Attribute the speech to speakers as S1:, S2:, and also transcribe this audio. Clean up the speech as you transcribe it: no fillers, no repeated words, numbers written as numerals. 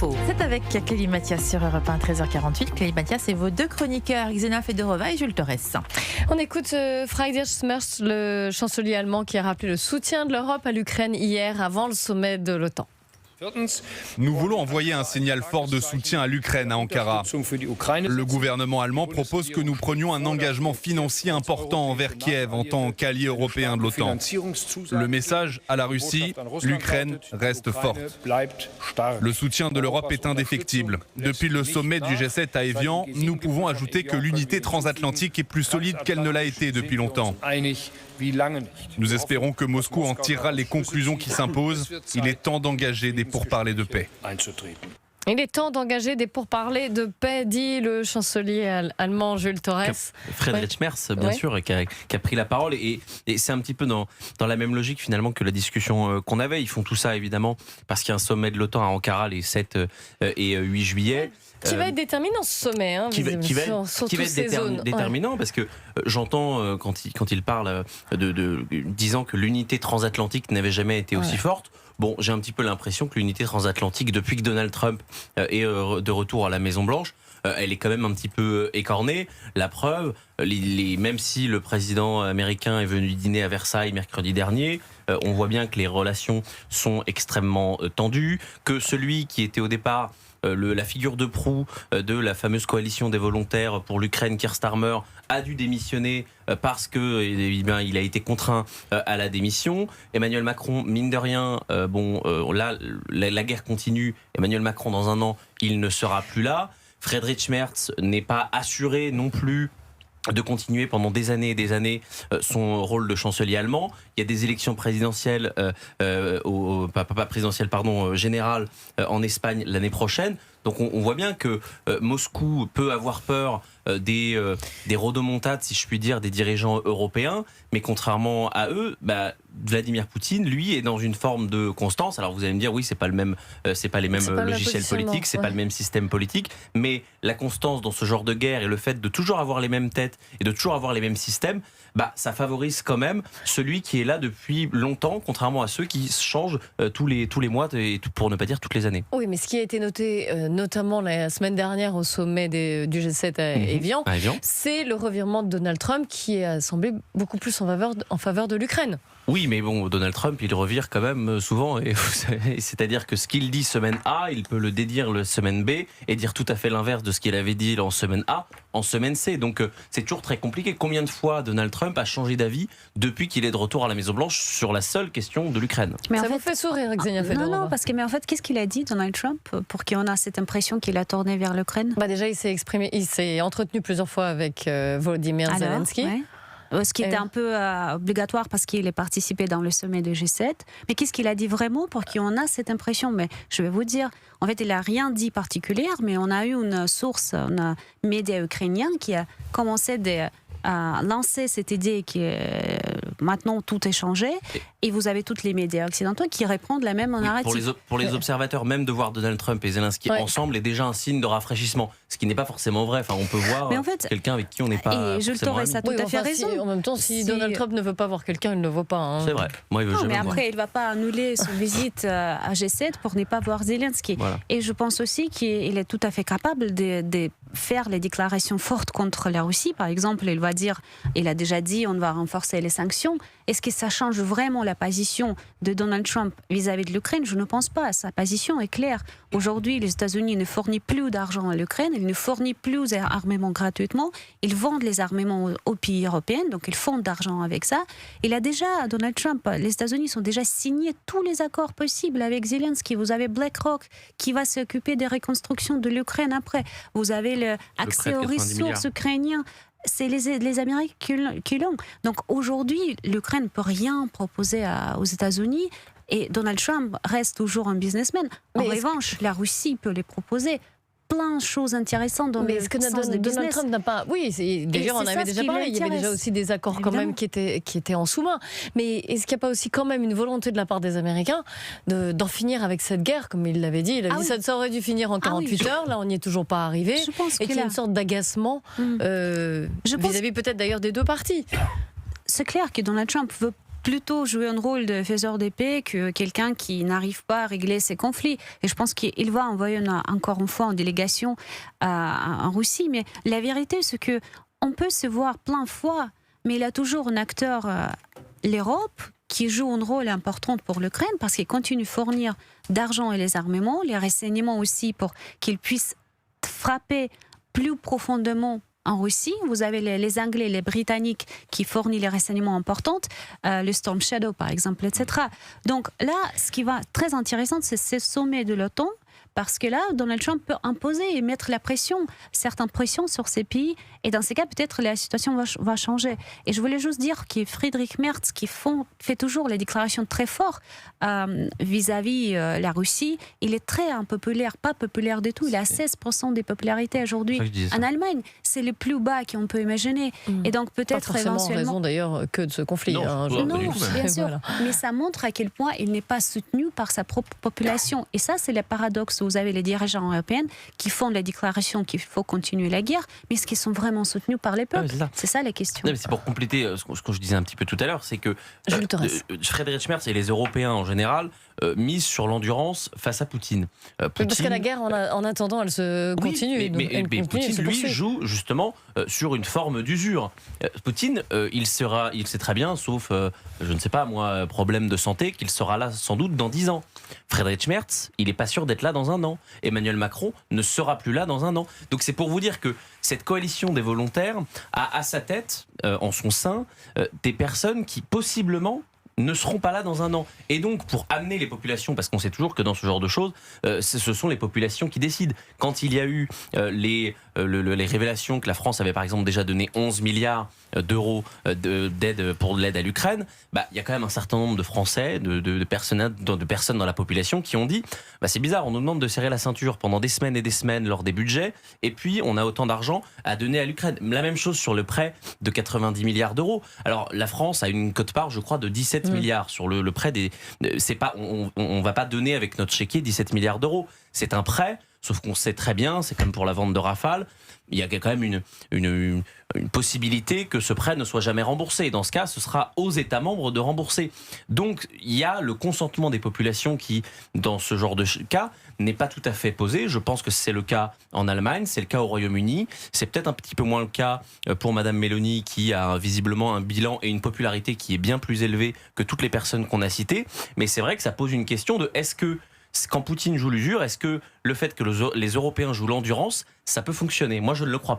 S1: l'info. C'est avec Clélie Mathias sur Europe 1, 13h48. Clélie Mathias et vos deux chroniqueurs, Xena Fedorova et Jules Torres.
S2: On écoute Friedrich Merz, le chancelier allemand, qui a rappelé le soutien de l'Europe à l'Ukraine hier avant le sommet de l'OTAN.
S3: Nous voulons envoyer un signal fort de soutien à l'Ukraine à Ankara. Le gouvernement allemand propose que nous prenions un engagement financier important envers Kiev en tant qu'allié européen de l'OTAN. Le message à la Russie, l'Ukraine reste forte. Le soutien de l'Europe est indéfectible. Depuis le sommet du G7 à Évian, nous pouvons ajouter que l'unité transatlantique est plus solide qu'elle ne l'a été depuis longtemps. Nous espérons que Moscou en tirera les conclusions qui s'imposent. Il est temps d'engager des pourparlers de paix.
S2: Il est temps d'engager des pourparlers de paix, dit le chancelier allemand Jules Torres.
S4: Friedrich Merz, bien sûr, qui a pris la parole. Et c'est un petit peu dans la même logique finalement que la discussion qu'on avait. Ils font tout ça évidemment parce qu'il y a un sommet de l'OTAN à Ankara les 7 et 8 juillet.
S2: Qui va être déterminant ce sommet, hein,
S4: qui va être déterminant parce que j'entends quand il parle disant que l'unité transatlantique n'avait jamais été aussi forte. Bon, j'ai un petit peu l'impression que l'unité transatlantique, depuis que Donald Trump est de retour à la Maison-Blanche, elle est quand même un petit peu écornée. La preuve, même si le président américain est venu dîner à Versailles mercredi dernier, on voit bien que les relations sont extrêmement tendues, que celui qui était au départ la figure de proue de la fameuse coalition des volontaires pour l'Ukraine, Keir Starmer, a dû démissionner parce que il a été contraint à la démission. Emmanuel Macron, mine de rien, là la guerre continue. Emmanuel Macron, dans un an, il ne sera plus là. Friedrich Merz n'est pas assuré non plus de continuer pendant des années et des années son rôle de chancelier allemand. Il y a des élections présidentielles, générales en Espagne l'année prochaine. Donc on voit bien que Moscou peut avoir peur des rodomontades, si je puis dire, des dirigeants européens, mais contrairement à eux, Vladimir Poutine, lui, est dans une forme de constance. Alors vous allez me dire, oui, c'est pas les mêmes logiciels politiques, c'est pas le même système politique, mais la constance dans ce genre de guerre et le fait de toujours avoir les mêmes têtes et de toujours avoir les mêmes systèmes, ça favorise quand même celui qui est là depuis longtemps, contrairement à ceux qui changent tous les mois, et pour ne pas dire toutes les années.
S2: Oui, mais ce qui a été noté notamment la semaine dernière au sommet du G7 à Évian, c'est le revirement de Donald Trump qui a semblé beaucoup plus en faveur de l'Ukraine.
S4: Oui, mais bon, Donald Trump, il revire quand même souvent. C'est-à-dire que ce qu'il dit semaine A, il peut le dédire le semaine B et dire tout à fait l'inverse de ce qu'il avait dit en semaine A, en semaine C. Donc c'est toujours très compliqué. Combien de fois Donald Trump a changé d'avis depuis qu'il est de retour à la Maison-Blanche sur la seule question de l'Ukraine?
S2: Mais ça vous fait sourire, Xenia Fedorova?
S5: Non, parce que en fait, qu'est-ce qu'il a dit, Donald Trump, pour qu'on ait cette impression qu'il a tourné vers l'Ukraine?
S2: Déjà, il s'est exprimé, il s'est entretenu plusieurs fois avec Volodymyr Zelensky.
S5: Ouais. Ce qui était un peu obligatoire parce qu'il est participé dans le sommet de G7. Mais qu'est-ce qu'il a dit vraiment pour qu'on ait cette impression? Mais je vais vous dire, en fait, il n'a rien dit particulier, mais on a eu une source, un média ukrainien qui a commencé à lancer cette idée que maintenant tout est changé. Et vous avez tous les médias occidentaux qui répondent la même narrative.
S4: Pour les observateurs, même de voir Donald Trump et Zelensky ensemble est déjà un signe de rafraîchissement. Ce qui n'est pas forcément vrai. Enfin, on peut voir quelqu'un avec qui on n'est pas.
S5: Et Jules Torres a tout à fait raison.
S2: En même temps, si Donald Trump ne veut pas voir quelqu'un, il ne le voit pas.
S4: C'est vrai. Moi, il veut jamais
S5: mais après, il ne va pas annuler son visite à G7 pour ne pas voir Zelensky. Voilà. Et je pense aussi qu'il est tout à fait capable de faire les déclarations fortes contre la Russie. Par exemple, il a déjà dit on va renforcer les sanctions. Est-ce que ça change vraiment la position de Donald Trump vis-à-vis de l'Ukraine? Je ne pense pas. Sa position est claire. Aujourd'hui, les États-Unis ne fournissent plus d'argent à l'Ukraine. Ils ne fournissent plus d'armements gratuitement. Ils vendent les armements aux pays européens. Donc, ils font d'argent avec ça. Donald Trump, les États-Unis sont déjà signé tous les accords possibles avec Zelensky. Vous avez BlackRock qui va s'occuper des reconstructions de l'Ukraine après. Vous avez l'accès aux ressources ukrainiennes. C'est les Américains qui l'ont. Donc aujourd'hui, l'Ukraine ne peut rien proposer aux États-Unis et Donald Trump reste toujours un businessman. En revanche, la Russie peut les proposer plein de choses intéressantes dans le sens de business.
S2: Donald Trump n'a pas... Oui, d'ailleurs on avait déjà parlé, il y avait déjà aussi des accords quand même qui étaient en sous-main. Mais est-ce qu'il n'y a pas aussi quand même une volonté de la part des Américains d'en finir avec cette guerre, comme il l'avait dit? Il a dit ça aurait dû finir en 48 heures, là on n'y est toujours pas arrivé. Et qu'il y a une sorte d'agacement vis-à-vis peut-être d'ailleurs des deux parties.
S5: C'est clair que Donald Trump veut plutôt jouer un rôle de faiseur de paix que quelqu'un qui n'arrive pas à régler ses conflits. Et je pense qu'il va envoyer encore une fois en délégation en Russie. Mais la vérité, c'est que on peut se voir plein de fois, mais il y a toujours un acteur, l'Europe, qui joue un rôle important pour l'Ukraine parce qu'il continue de fournir d'argent et les armements, les renseignements aussi pour qu'ils puissent frapper plus profondément en Russie. Vous avez les Anglais, les Britanniques qui fournissent les renseignements importants, le Storm Shadow par exemple, etc. Donc là, ce qui va très intéressant, c'est ce sommet de l'OTAN. Parce que là, Donald Trump peut imposer et mettre la pression, certaines pressions sur ces pays. Et dans ces cas, peut-être la situation va changer. Et je voulais juste dire que Friedrich Merz, qui fait toujours les déclarations très fortes vis-à-vis la Russie, il est très impopulaire, pas populaire du tout. Il a 16% de popularité aujourd'hui. En Allemagne, c'est le plus bas qu'on peut imaginer. Et donc peut-être
S2: pas forcément
S5: éventuellement...
S2: raison d'ailleurs que de ce conflit.
S5: Non, bien sûr. Voilà. Mais ça montre à quel point il n'est pas soutenu par sa propre population. Et ça, c'est le paradoxe. Vous avez les dirigeants européens qui font la déclaration qu'il faut continuer la guerre, mais est-ce qu'ils sont vraiment soutenus par les peuples? C'est ça la question.
S4: Non, mais c'est pour compléter ce que je disais un petit peu tout à l'heure, c'est que Friedrich Merz et les Européens en général misent sur l'endurance face à Poutine.
S2: Parce que la guerre, en attendant, elle se continue.
S4: Mais Poutine, lui, joue justement sur une forme d'usure. Poutine, il sait très bien, sauf, je ne sais pas moi, problème de santé, qu'il sera là sans doute dans 10 ans. Friedrich Merz, il n'est pas sûr d'être là dans un an. Emmanuel Macron ne sera plus là dans un an. Donc c'est pour vous dire que cette coalition des volontaires a à sa tête, en son sein, des personnes qui possiblement ne seront pas là dans un an. Et donc, pour amener les populations, parce qu'on sait toujours que dans ce genre de choses, ce sont les populations qui décident. Quand il y a eu les révélations que la France avait par exemple déjà donné 11 milliards d'euros d'aide pour l'aide à l'Ukraine, il y a quand même un certain nombre de Français, de personnes dans la population qui ont dit c'est bizarre, on nous demande de serrer la ceinture pendant des semaines et des semaines lors des budgets, et puis on a autant d'argent à donner à l'Ukraine. La même chose sur le prêt de 90 milliards d'euros. Alors la France a une quote-part, je crois, de 17 milliards sur le prêt des... C'est pas, on va pas donner avec notre chéquier 17 milliards d'euros. C'est un prêt, sauf qu'on sait très bien, c'est comme pour la vente de Rafale, il y a quand même une possibilité que ce prêt ne soit jamais remboursé. Dans ce cas, ce sera aux États membres de rembourser. Donc, il y a le consentement des populations qui, dans ce genre de cas, n'est pas tout à fait posé. Je pense que c'est le cas en Allemagne, c'est le cas au Royaume-Uni. C'est peut-être un petit peu moins le cas pour Madame Meloni, qui a visiblement un bilan et une popularité qui est bien plus élevée que toutes les personnes qu'on a citées. Mais c'est vrai que ça pose une question de est-ce que quand Poutine joue l'usure, est-ce que le fait que les Européens jouent l'endurance, ça peut fonctionner? Moi, je ne le crois pas.